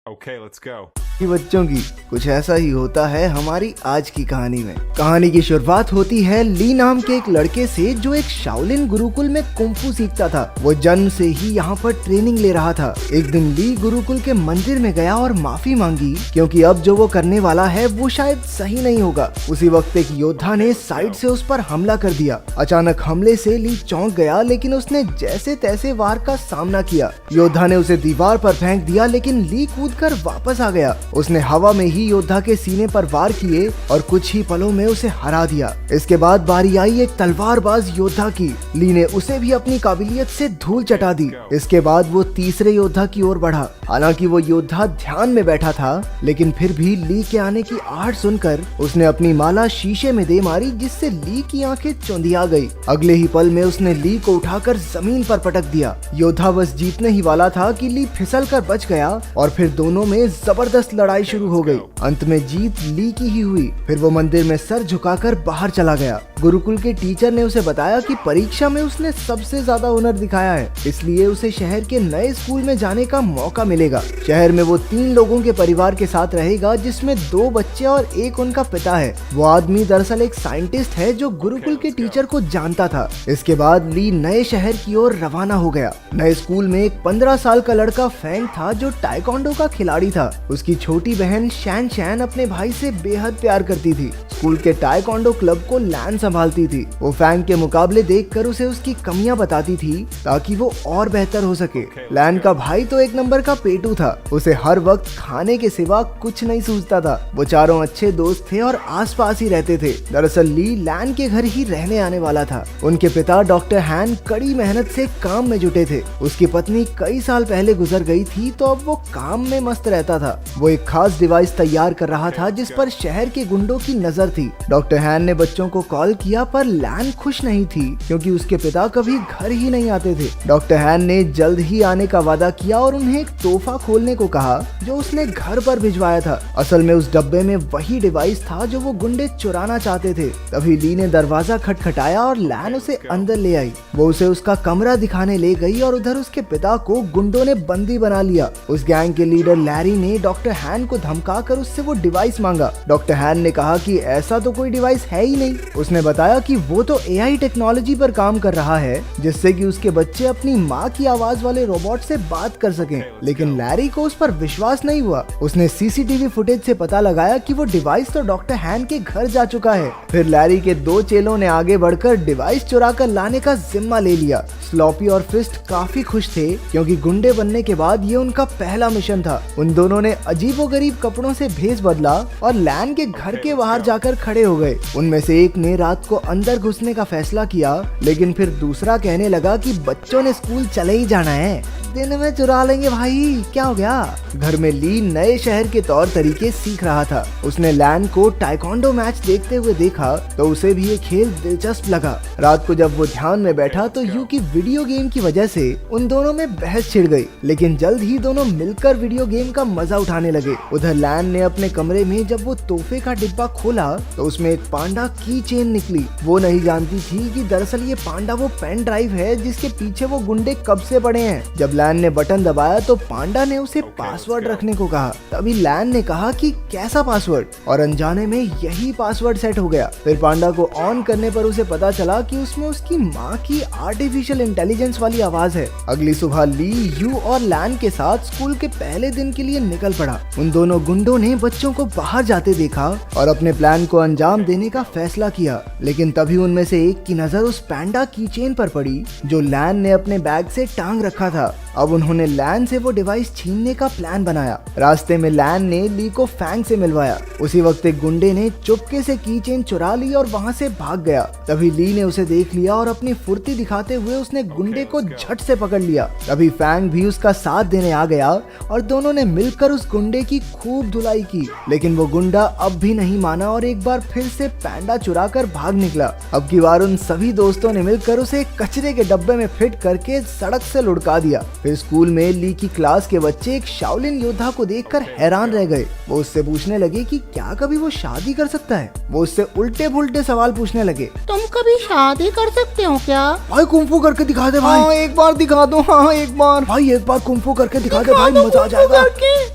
Okay, let's go. कि बच्चों की कुछ ऐसा ही होता है हमारी आज की कहानी में। कहानी की शुरुआत होती है ली नाम के एक लड़के से जो एक शाओलिन गुरुकुल में कुंफू सीखता था। वो जन्म से ही यहाँ पर ट्रेनिंग ले रहा था। एक दिन ली गुरुकुल के मंदिर में गया और माफी मांगी क्योंकि अब जो वो करने वाला है वो शायद सही नहीं होगा। उसी वक्त एक योद्धा ने साइड से उस पर हमला कर दिया। अचानक हमले से ली चौंक गया, लेकिन उसने जैसे तैसे वार का सामना किया। योद्धा ने उसे दीवार पर फेंक दिया, लेकिन ली कूदकर वापस आ गया। उसने हवा में ही योद्धा के सीने पर वार किए और कुछ ही पलों में उसे हरा दिया। इसके बाद बारी आई एक तलवारबाज योद्धा की। ली ने उसे भी अपनी काबिलियत से धूल चटा दी। इसके बाद वो तीसरे योद्धा की ओर बढ़ा। हालांकि वो योद्धा ध्यान में बैठा था, लेकिन फिर भी ली के आने की आहट सुनकर उसने अपनी माला शीशे में दे मारी, जिससे ली की आंखें चौंधिया गई। अगले ही पल में उसने ली को उठाकर जमीन पर पटक दिया। योद्धा बस जीतने ही वाला था कि ली फिसल कर बच गया और फिर दोनों में जबरदस्त लड़ाई शुरू हो गई। अंत में जीत ली की ही हुई। फिर वो मंदिर में सर झुकाकर बाहर चला गया। गुरुकुल के टीचर ने उसे बताया कि परीक्षा में उसने सबसे ज्यादा हुनर दिखाया है, इसलिए उसे शहर के नए स्कूल में जाने का मौका मिलेगा। शहर में वो 3 लोगों के परिवार के साथ रहेगा, जिसमें 2 बच्चे और एक उनका पिता है। वो आदमी दरअसल एक साइंटिस्ट है जो गुरुकुल के टीचर को जानता था। इसके बाद ली नए शहर की ओर रवाना हो गया। नए स्कूल में एक 15 साल का लड़का फैंग था जो ताइक्वांडो का खिलाड़ी था। उसकी छोटी बहन शैन शैन अपने भाई से बेहद प्यार करती थी। स्कूल के ताइक्वांडो क्लब को लैन संभालती थी। वो फैंग के मुकाबले देखकर उसे उसकी कमियां बताती थी ताकि वो और बेहतर हो सके। लैन का भाई तो एक नंबर का पेटू था। उसे हर वक्त खाने के सिवा कुछ नहीं सूझता था। वो चारों अच्छे दोस्त थे और आसपास ही रहते थे। दरअसल ली लैन के घर ही रहने आने वाला था। उनके पिता डॉक्टर हैन कड़ी मेहनत से काम में जुटे थे। उसकी पत्नी कई साल पहले गुजर गई थी, तो अब वो काम में मस्त रहता था। वो एक खास डिवाइस तैयार कर रहा था जिस पर शहर के गुंडों की नजर थी। डॉक्टर हैन ने बच्चों को कॉल किया, पर लैन खुश नहीं थी क्योंकि उसके पिता कभी घर ही नहीं आते थे। डॉक्टर हैन ने जल्द ही आने का वादा किया और उन्हें एक तोहफा खोलने को कहा जो उसने घर पर भिजवाया था। असल में उस डब्बे में वही डिवाइस था जो वो गुंडे चुराना चाहते थे। तभी ली ने दरवाजा खटखटाया और लैन उसे अंदर ले आई। वो उसे उसका कमरा दिखाने ले गई और उधर उसके पिता को गुंडों ने बंदी बना लिया। उस गैंग के लीडर लैरी ने डॉक्टर हैन को धमकाकर उससे वो डिवाइस मांगा। डॉक्टर हैन ने कहा कि ऐसा तो कोई डिवाइस है ही नहीं। उसने बताया कि वो तो एआई टेक्नोलॉजी पर काम कर रहा है, जिससे कि उसके बच्चे अपनी माँ की आवाज वाले रोबोट से बात कर सकें। लेकिन लैरी को उस पर विश्वास नहीं हुआ। उसने सीसीटीवी फुटेज से पता लगाया कि वो डिवाइस तो डॉक्टर हैन के घर जा चुका है। फिर लैरी के 2 चेलों ने आगे बढ़कर डिवाइस चुरा कर लाने का जिम्मा ले लिया। स्लॉपी और फिस्ट काफी खुश थे क्योंकि गुंडे बनने के बाद ये उनका पहला मिशन था। उन दोनों ने अजीबोगरीब कपड़ों से भेष बदला और लैन के घर के बाहर जाकर खड़े हो गए। उनमें से एक ने रात को अंदर घुसने का फैसला किया, लेकिन फिर दूसरा कहने लगा कि बच्चों ने स्कूल चले ही जाना है, दिन में चुरा लेंगे भाई, क्या हो गया। घर में ली नए शहर के तौर तरीके सीख रहा था। उसने लैन को ताइक्वांडो मैच देखते हुए देखा तो उसे भी ये खेल दिलचस्प लगा। रात को जब वो ध्यान में बैठा तो यूं की वीडियो गेम की वजह से उन दोनों में बहस छिड़ गई, लेकिन जल्द ही दोनों मिलकर वीडियो गेम का मजा उठाने लगे। उधर लैन ने अपने कमरे में जब वो तोहफे का डिब्बा खोला तो उसमें एक पांडा की चेन निकली। वो नहीं जानती थी कि दरअसल ये पांडा वो पेन ड्राइव है जिसके पीछे वो गुंडे कब से पड़े हैं। जब लैन ने बटन दबाया तो पांडा ने उसे पासवर्ड रखने को कहा। तभी लैन ने कहा कि कैसा पासवर्ड, और अनजाने में यही पासवर्ड सेट हो गया। फिर पांडा को ऑन करने पर उसे पता चला कि उसमें उसकी माँ की आर्टिफिशियल इंटेलिजेंस वाली आवाज है। अगली सुबह ली यू और लैन के साथ स्कूल के पहले दिन के लिए निकल पड़ा। उन दोनों गुंडों ने बच्चों को बाहर जाते देखा और अपने प्लान को अंजाम देने का फैसला किया, लेकिन तभी उनमें से एक की नजर उस पैंडा की चेन पर पड़ी जो लैन ने अपने बैग से टांग रखा था। अब उन्होंने लैन से वो डिवाइस छीनने का प्लान बनाया। रास्ते में लैन ने ली को फैंग से मिलवाया। उसी वक्त एक गुंडे ने चुपके से की चेन चुरा ली और वहां से भाग गया। तभी ली ने उसे देख लिया और अपनी फुर्ती दिखाते हुए उसने गुंडे को झट से पकड़ लिया। तभी फैंग भी उसका साथ देने आ गया और दोनों ने मिलकर उस गुंडे की खूब धुलाई की, लेकिन वो गुंडा अब भी नहीं माना और एक बार फिर से पैंडा चुरा कर भाग निकला। अब की बार उन सभी दोस्तों ने मिलकर उसे कचरे के डब्बे में फिट करके सड़क से लुढ़का दिया। फिर स्कूल में ली की क्लास के बच्चे एक शाओलिन योद्धा को देखकर हैरान रह गए। वो उससे पूछने लगे कि क्या कभी वो शादी कर सकता है। वो उससे उल्टे पुल्टे सवाल पूछने लगे। तुम कभी शादी कर सकते हो क्या? भाई कुंफू करके दिखा दे भाई। हाँ, एक बार दिखा दो। हाँ, एक बार भाई, एक बार कुंफू करके दिखा दे भाई, मजा आ जाएगा।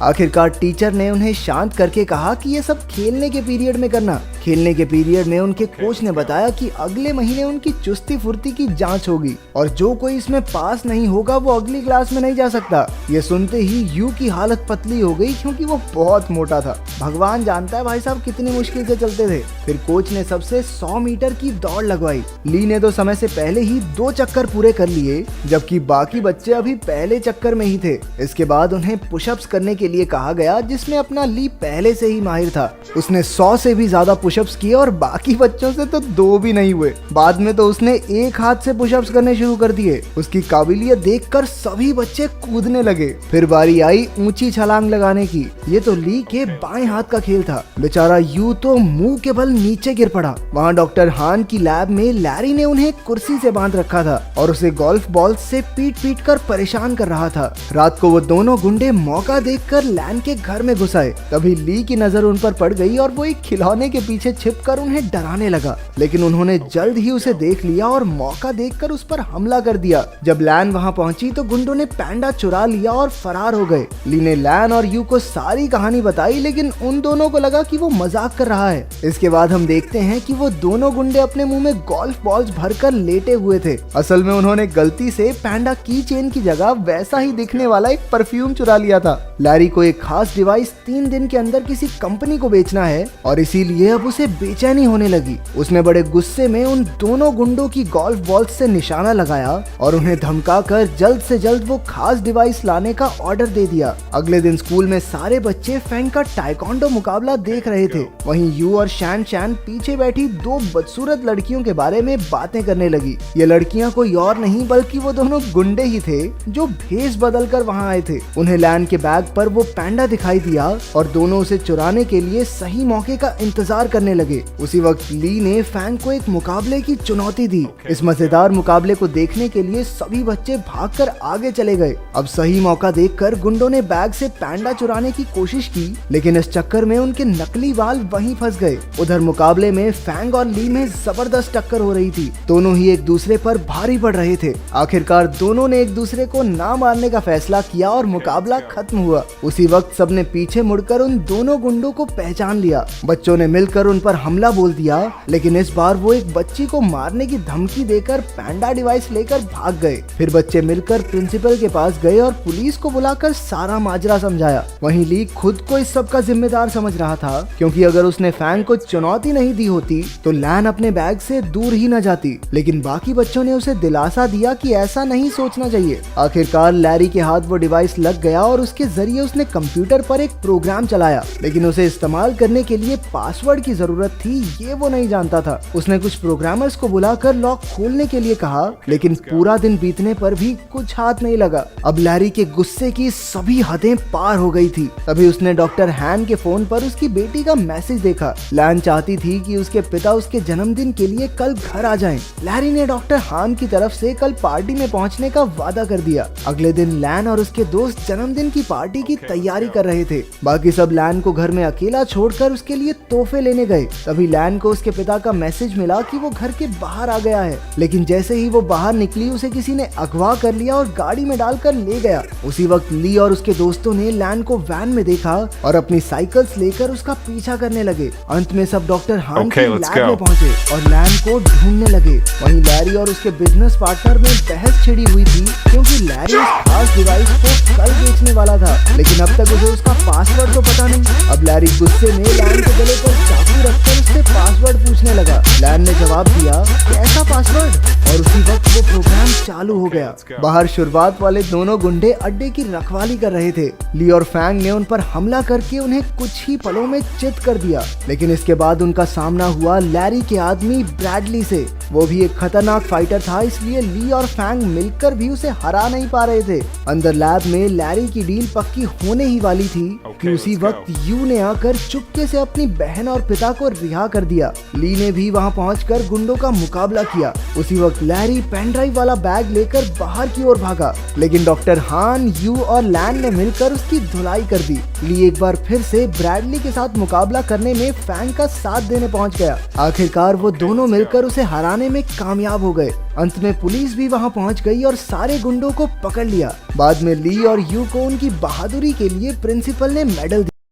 आखिरकार टीचर ने उन्हें शांत करके कहा कि ये सब खेलने के पीरियड में करना। खेलने के पीरियड में उनके कोच ने बताया कि अगले महीने उनकी चुस्ती फुर्ती की जांच होगी और जो कोई इसमें पास नहीं होगा वो अगली क्लास में नहीं जा सकता। ये सुनते ही यू की हालत पतली हो गई क्योंकि वो बहुत मोटा था। भगवान जानता है भाई साहब कितनी मुश्किल से चलते थे। फिर कोच ने सबसे 100 मीटर की दौड़ लगवाई। ली ने तो समय से पहले ही 2 चक्कर पूरे कर लिए, जबकि बाकी बच्चे अभी पहले चक्कर में ही थे। इसके बाद उन्हें पुशअप्स करने के लिए कहा गया, जिसमें अपना ली पहले से ही माहिर था। उसने 100 से भी ज्यादा पुशअप्स किए और बाकी बच्चों से तो 2 भी नहीं हुए। बाद में तो उसने एक हाथ से पुशअप्स करने शुरू कर दिए। उसकी काबिलियत देखकर सभी बच्चे कूदने लगे। फिर बारी आई ऊंची छलांग लगाने की। ये तो ली के बाएं हाथ का खेल था। बेचारा यू तो मुंह के बल नीचे गिर पड़ा। वहाँ डॉक्टर हान की लैब में लैरी ने उन्हें कुर्सी से बांध रखा था और उसे गोल्फ बॉल से पीट कर परेशान कर रहा था। रात को वो दोनों गुंडे मौका देखकर लैन के घर में घुस आए। तभी ली की नजर उन पर पड़ गई और वो एक खिलौने के पीछे छिपकर उन्हें डराने लगा, लेकिन उन्होंने जल्द ही उसे देख लिया और मौका देखकर उस पर हमला कर दिया। जब लैन वहाँ पहुंची तो गुंडों ने पैंडा चुरा लिया और फरार हो गए। ली ने लैन और यू को सारी कहानी बताई, लेकिन उन दोनों को लगा कि वो मजाक कर रहा है। इसके बाद हम देखते हैं कि वो दोनों गुंडे अपने मुंह में गोल्फ बॉल्स भरकर लेटे हुए थे। असल में उन्होंने गलती से पैंडा की चेन की जगह वैसा ही दिखने वाला एक परफ्यूम चुरा लिया था। लैरी को एक खास डिवाइस 3 दिन के अंदर किसी कंपनी को बेचना है और इसीलिए अब उसे बेचैनी होने लगी। उसने बड़े गुस्से में उन दोनों गुंडों की गोल्फ बॉल से निशाना लगाया और उन्हें धमकाकर जल्द से जल्द वो खास डिवाइस लाने का ऑर्डर दे दिया। अगले दिन स्कूल में सारे बच्चे फैंग का टाइकोंडो मुकाबला देख रहे थे। वहीं यू और शैन शैन पीछे बैठी 2 बदसूरत लड़कियों के बारे में बातें करने लगी। ये लड़कियां कोई और नहीं बल्कि वो दोनों गुंडे ही थे जो भेष बदल कर वहाँ आए थे। उन्हें लैन के बैग पर वो पैंडा दिखाई दिया और दोनों उसे चुराने के लिए सही मौके का इंतजार करने लगे। उसी वक्त ली ने फैंग को एक मुकाबले की चुनौती दी। इस मजेदार मुकाबले को देखने के लिए सभी बच्चे भागकर आगे चले गए। अब सही मौका देखकर गुंडों ने बैग से पैंडा चुराने की कोशिश की, लेकिन इस चक्कर में उनके नकली बाल वहीं फंस गए। उधर मुकाबले में फैंग और ली में जबरदस्त टक्कर हो रही थी। दोनों ही एक दूसरे पर भारी पड़ रहे थे। आखिरकार दोनों ने एक दूसरे को ना मारने का फैसला किया और मुकाबला खत्म हुआ। उसी वक्त सबने पीछे मुड़कर उन दोनों गुंडों को पहचान लिया। बच्चों ने मिलकर उन पर हमला बोल दिया, लेकिन इस बार वो एक बच्ची को मारने की धमकी देकर पैंडा डिवाइस लेकर भाग गए। फिर बच्चे मिलकर प्रिंसिपल के पास गए और पुलिस को बुलाकर सारा माजरा समझाया। वहीं ली खुद को इस सब का जिम्मेदार समझ रहा था, क्योंकि अगर उसने फैंग को चुनौती नहीं दी होती तो लैन अपने बैग से दूर ही न जाती। लेकिन बाकी बच्चों ने उसे दिलासा दिया कि ऐसा नहीं सोचना चाहिए। आखिरकार लैरी के हाथ वो डिवाइस लग गया और उसके जरिए उसने कंप्यूटर पर एक प्रोग्राम चलाया, लेकिन उसे इस्तेमाल करने के लिए पासवर्ड की जरूरत थी, ये वो नहीं जानता था। उसने कुछ प्रोग्रामर्स को बुलाकर लॉक खोलने के लिए कहा, लेकिन पूरा दिन बीतने पर भी कुछ हाथ नहीं लगा। अब लैरी के गुस्से की सभी हदें पार हो गई थी। तभी उसने डॉक्टर हैन के फोन पर उसकी बेटी का मैसेज देखा। लैन चाहती थी कि उसके पिता उसके जन्मदिन के लिए कल घर आ जाएं। लैरी ने डॉक्टर हान की तरफ से कल पार्टी में पहुंचने का वादा कर दिया। अगले दिन लैन और उसके दोस्त जन्मदिन की पार्टी की तैयारी कर रहे थे। बाकी सब लैन को घर में अकेला छोड़कर उसके लिए तोहफे लेने गए। तभी लैन को उसके पिता का मैसेज मिला कि वो घर के बाहर आ गया है, लेकिन जैसे ही वो बाहर निकली उसे किसी ने अगवा कर लिया और गाड़ी में डालकर ले गया। उसी वक्त ली और उसके दोस्तों ने लैन को वैन में देखा और अपनी साइकिल्स लेकर उसका पीछा करने लगे। अंत में सब डॉक्टर हान की लैब में पहुंचे और लैन को ढूंढने लगे। वहीं लैरी और उसके बिजनेस पार्टनर में बहस छिड़ी हुई थी, क्योंकि लैरी उस खास डिवाइस को कल बेचने वाला था, लेकिन अब तक उसे उसका पासवर्ड तो पता नहीं। अब लैरी गुस्से में लैन के गले पर चाकू रखकर उससे पासवर्ड पूछने लगा। लैन ने जवाब दिया, कैसा पासवर्ड? और उसी वक्त वो प्रोग्राम चालू हो गया। बाहर शुरुआत वाले दोनों गुंडे अड्डे की रखवाली कर रहे थे। ली और फैंग ने उन पर हमला करके उन्हें कुछ ही पलों में चित कर दिया, लेकिन इसके बाद उनका सामना हुआ लैरी के आदमी ब्रैडली से। वो भी एक खतरनाक फाइटर था, इसलिए ली और फैंग मिलकर भी उसे हरा नहीं पा रहे थे। अंदर लैब में लैरी की डील पक्की होने ही वाली थी कि उसी वक्त यू ने आकर चुपके से अपनी बहन और पिता को रिहा कर दिया। ली ने भी वहां पहुंचकर गुंडों का मुकाबला किया। उसी वक्त लैरी पेन ड्राइव वाला बैग लेकर बाहर की ओर भागा, लेकिन डॉक्टर हान, यू और लैन ने मिलकर उसकी धुलाई कर दी। ली एक बार फिर से ब्रैडली के साथ मुकाबला करने में फैंग का साथ देने पहुंच गया। आखिरकार वो दोनों मिलकर उसे हराने में कामयाब हो गए। अंत में पुलिस भी वहां पहुंच गई और सारे गुंडों को पकड़ लिया। बाद में ली और यू को उनकी बहादुरी के लिए प्रिंसिपल ने मेडल दिया।